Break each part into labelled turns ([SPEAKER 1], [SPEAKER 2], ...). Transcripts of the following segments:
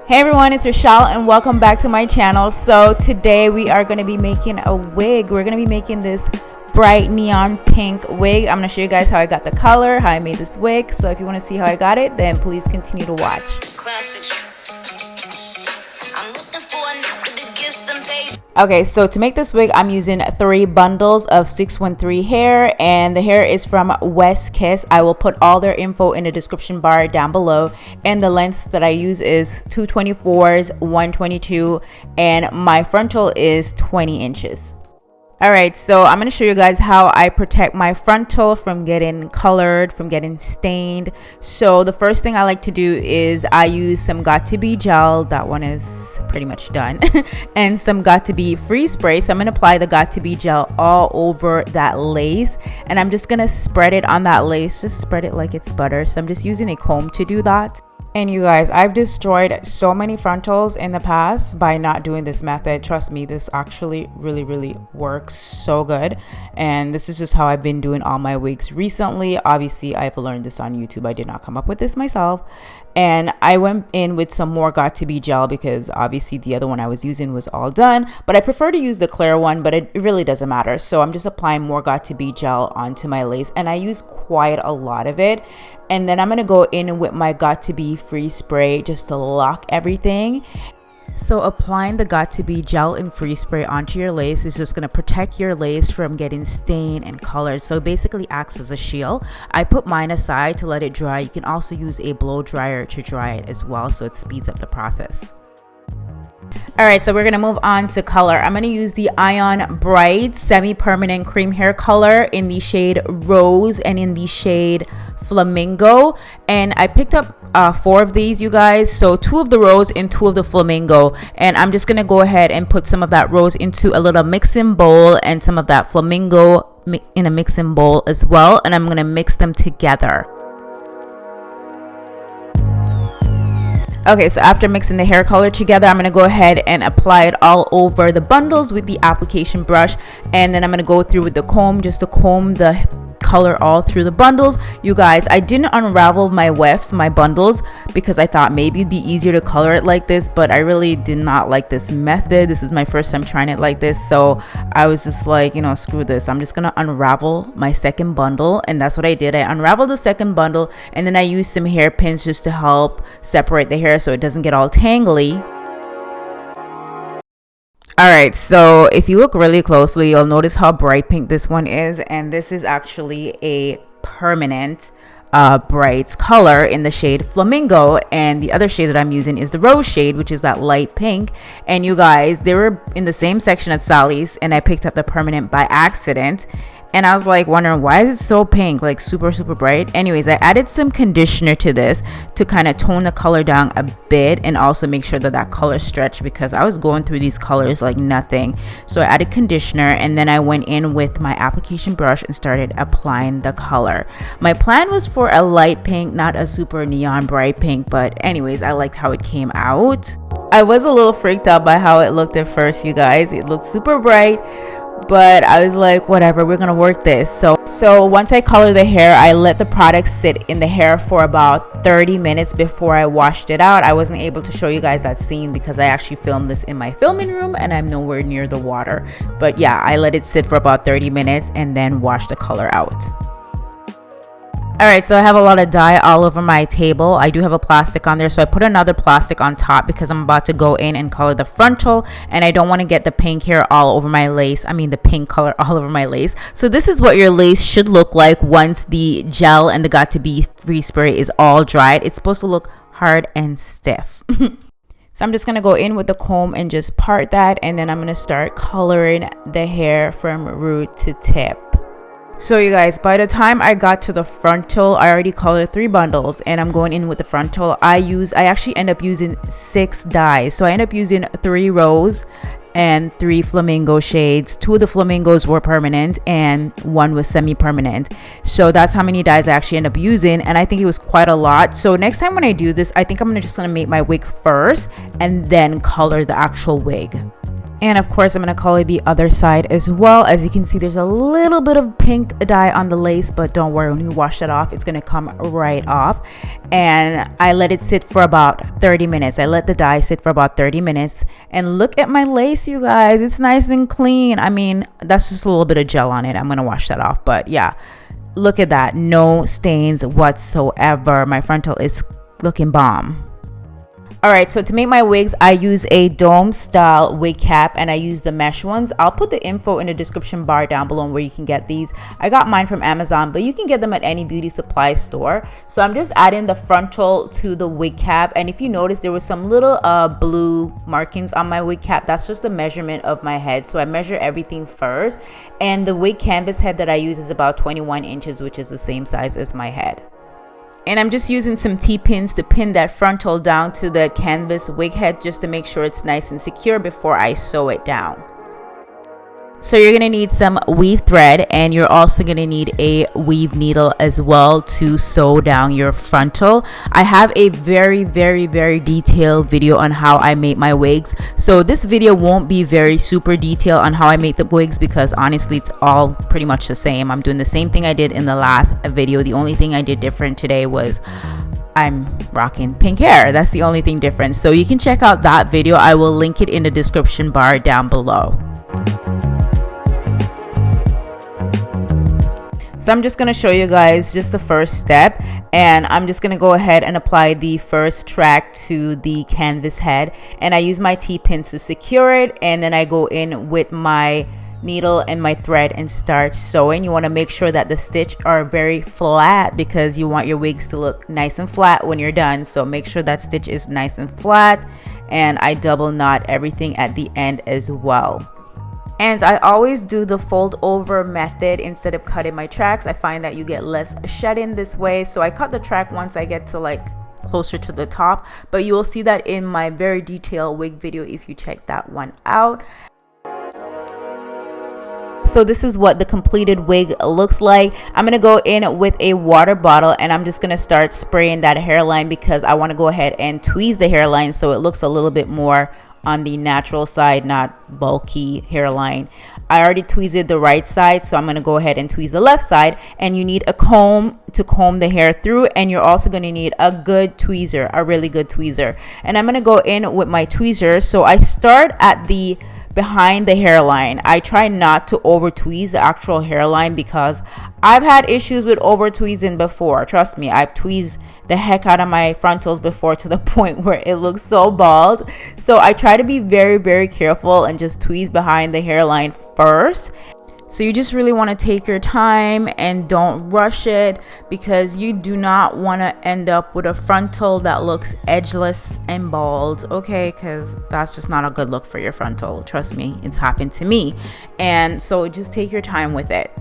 [SPEAKER 1] Hey everyone, it's Rochelle and welcome back to my channel. So today we are going to be making a wig. We're going to be making this bright neon pink wig. I'm going to show you guys how I got the color, how I made this wig. So if you want to see how I got it, then please continue to watch. Okay, so to make this wig, I'm using 3 bundles of 613 hair, and the hair is from West Kiss. I will put all their info in the description bar down below, and the length that I use is 224s, 122, and my frontal is 20 inches. Alright, so I'm going to show you guys how I protect my frontal from getting colored, from getting stained. So the first thing I like to do is I use some Got2b gel. That one is pretty much done. And some Got2b freeze spray. So I'm going to apply the Got2b gel all over that lace. And I'm just going to spread it on that lace. Just spread it like it's butter. So I'm just using a comb to do that. And you guys, I've destroyed so many frontals in the past by not doing this method. Trust me, this actually really works so good. And this is just how I've been doing all my wigs recently. Obviously, I've learned this on YouTube. I did not come up with this myself. And I went in with some more Got2b gel because obviously the other one I was using was all done. But I prefer to use the clear one, but it really doesn't matter. So I'm just applying more Got2b gel onto my lace. And I use quite a lot of it. And then I'm going to go in with my Got2b freeze spray just to lock everything. So applying the Got2b gel and freeze spray onto your lace is just going to protect your lace from getting stained and colored. So it basically acts as a shield. I put mine aside to let it dry. You can also use a blow dryer to dry it as well, so it speeds up the process. Alright, so we're going to move on to color. I'm going to use the Ion Bright Semi-Permanent Cream Hair Color in the shade Rose and in the shade Flamingo. And I picked up 4 of these, you guys. So 2 of the Rose and 2 of the Flamingo. And I'm just going to go ahead and put some of that Rose into a little mixing bowl and some of that Flamingo in a mixing bowl as well. And I'm going to mix them together. Okay, so after mixing the hair color together, I'm going to go ahead and apply it all over the bundles with the application brush. And then I'm going to go through with the comb just to comb the color all through the bundles. You guys, I didn't unravel my wefts, my bundles, because I thought maybe it'd be easier to color it like this, but I really did not like this method. This is my first time trying it like this, so I was just like, you know, screw this. I'm just gonna unravel my second bundle, and that's what I did. I unraveled the second bundle, and then I used some hairpins just to help separate the hair so it doesn't get all tangly. Alright, so if you look really closely, you'll notice how bright pink this one is, and this is actually a permanent bright color in the shade Flamingo, and the other shade that I'm using is the Rose shade, which is that light pink. And you guys, they were in the same section at Sally's, and I picked up the permanent by accident. And I was like wondering, why is it so pink, like super bright? Anyways, I added some conditioner to this to kind of tone the color down a bit and also make sure that that color stretched, because I was going through these colors like nothing. So I added conditioner, and then I went in with my application brush and started applying the color. My plan was for a light pink, not a super neon bright pink, but anyways, I liked how it came out. I was a little freaked out by how it looked at first, you guys. It looked super bright, but I was like, whatever, we're gonna work this. So once I color the hair, I let the product sit in the hair for about 30 minutes before I washed it out. I wasn't able to show you guys that scene because I actually filmed this in my filming room and I'm nowhere near the water. But yeah, I let it sit for about 30 minutes and then washed the color out. Alright, so I have a lot of dye all over my table. I do have a plastic on there, so I put another plastic on top because I'm about to go in and color the frontal, and I don't want to get the pink hair all over my lace. I mean the pink color all over my lace. So this is what your lace should look like once the gel and the Got2b freeze spray is all dried. It's supposed to look hard and stiff. So I'm just going to go in with the comb and just part that, and then I'm going to start coloring the hair from root to tip. So you guys, by the time I got to the frontal, I already colored 3 bundles, and I'm going in with the frontal. I actually end up using 6 dyes. So I end up using 3 Rose and 3 Flamingo shades. 2 of the Flamingos were permanent and 1 was semi-permanent. So that's how many dyes I actually end up using, and I think it was quite a lot. So next time when I do this, I think I'm just gonna make my wig first and then color the actual wig. And of course, I'm going to color the other side as well. As you can see, there's a little bit of pink dye on the lace, but don't worry, when you wash that off, it's going to come right off. And I let it sit for about 30 minutes. I let the dye sit for about 30 minutes. And look at my lace, you guys. It's nice and clean. I mean, that's just a little bit of gel on it. I'm going to wash that off. But yeah, look at that. No stains whatsoever. My frontal is looking bomb. All right, so to make my wigs, I use a dome style wig cap and I use the mesh ones. I'll put the info in the description bar down below where you can get these. I got mine from Amazon, but you can get them at any beauty supply store. So I'm just adding the frontal to the wig cap. And if you notice, there was some little blue markings on my wig cap. That's just the measurement of my head. So I measure everything first. And the wig canvas head that I use is about 21 inches, which is the same size as my head. And I'm just using some T-pins to pin that frontal down to the canvas wig head just to make sure it's nice and secure before I sew it down. So you're going to need some weave thread, and you're also going to need a weave needle as well to sew down your frontal. I have a very detailed video on how I make my wigs. So this video won't be very super detailed on how I make the wigs because honestly it's all pretty much the same. I'm doing the same thing I did in the last video. The only thing I did different today was I'm rocking pink hair. That's the only thing different. So you can check out that video. I will link it in the description bar down below. So I'm just going to show you guys just the first step, and I'm just going to go ahead and apply the first track to the canvas head, and I use my T-pins to secure it, and then I go in with my needle and my thread and start sewing. You want to make sure that the stitch are very flat because you want your wigs to look nice and flat when you're done. So make sure that stitch is nice and flat, and I double knot everything at the end as well. And I always do the fold over method instead of cutting my tracks. I find that you get less shedding this way. So I cut the track once I get to like closer to the top, but you will see that in my very detailed wig video if you check that one out. So this is what the completed wig looks like. I'm going to go in with a water bottle and I'm just going to start spraying that hairline because I want to go ahead and tweeze the hairline so it looks a little bit more on the natural side, not bulky hairline. I already tweezed the right side, so I'm going to go ahead and tweeze the left side. And you need a comb to comb the hair through, and you're also going to need a good tweezer, a really good tweezer. And I'm going to go in with my tweezer. So I start at the behind the hairline. I try not to over tweeze the actual hairline because I've had issues with over tweezing before. Trust me, I've tweezed the heck out of my frontals before to the point where it looks so bald. So I try to be very careful and just tweeze behind the hairline first. So you just really want to take your time and don't rush it because you do not want to end up with a frontal that looks edgeless and bald, okay? Because that's just not a good look for your frontal. Trust me, it's happened to me. And so just take your time with it.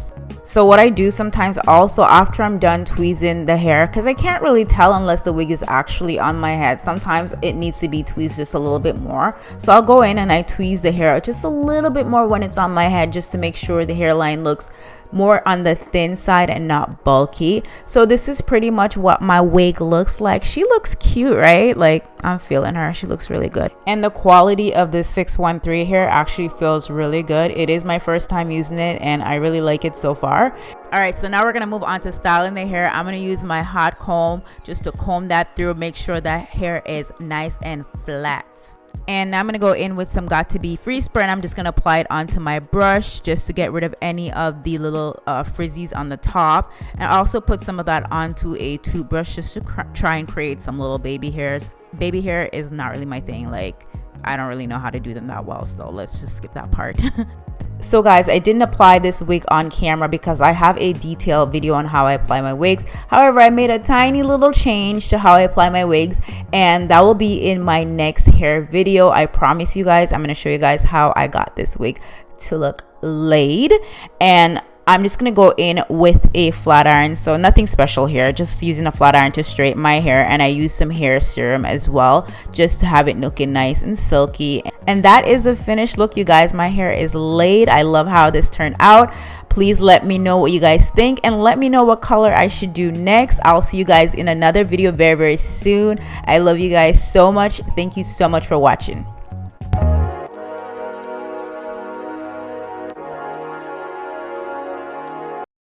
[SPEAKER 1] So what I do sometimes also after I'm done tweezing the hair, because I can't really tell unless the wig is actually on my head. Sometimes it needs to be tweezed just a little bit more. So I'll go in and I tweeze the hair just a little bit more when it's on my head just to make sure the hairline looks more on the thin side and not bulky. So this is pretty much what my wig looks like. She looks cute, right? Like I'm feeling her. She looks really good. And the quality of the 613 hair actually feels really good. It is my first time using it and I really like it so far. All right, so now we're gonna move on to styling the hair. I'm gonna use my hot comb just to comb that through, make sure that hair is nice and flat. And now I'm going to go in with some Got To Be Free Spray, and I'm just going to apply it onto my brush just to get rid of any of the little frizzies on the top. And I also put some of that onto a toothbrush just to try and create some little baby hairs. Baby hair is not really my thing. Like, I don't really know how to do them that well, so let's just skip that part. So guys, I didn't apply this wig on camera because I have a detailed video on how I apply my wigs. However, I made a tiny little change to how I apply my wigs, and that will be in my next hair video. I promise you guys, I'm going to show you guys how I got this wig to look laid. And I'm just going to go in with a flat iron. So nothing special here, just using a flat iron to straighten my hair. And I use some hair serum as well, just to have it looking nice and silky. And that is a finished look, you guys. My hair is laid. I love how this turned out. Please let me know what you guys think and let me know what color I should do next. I'll see you guys in another video very soon. I love you guys so much. Thank you so much for watching.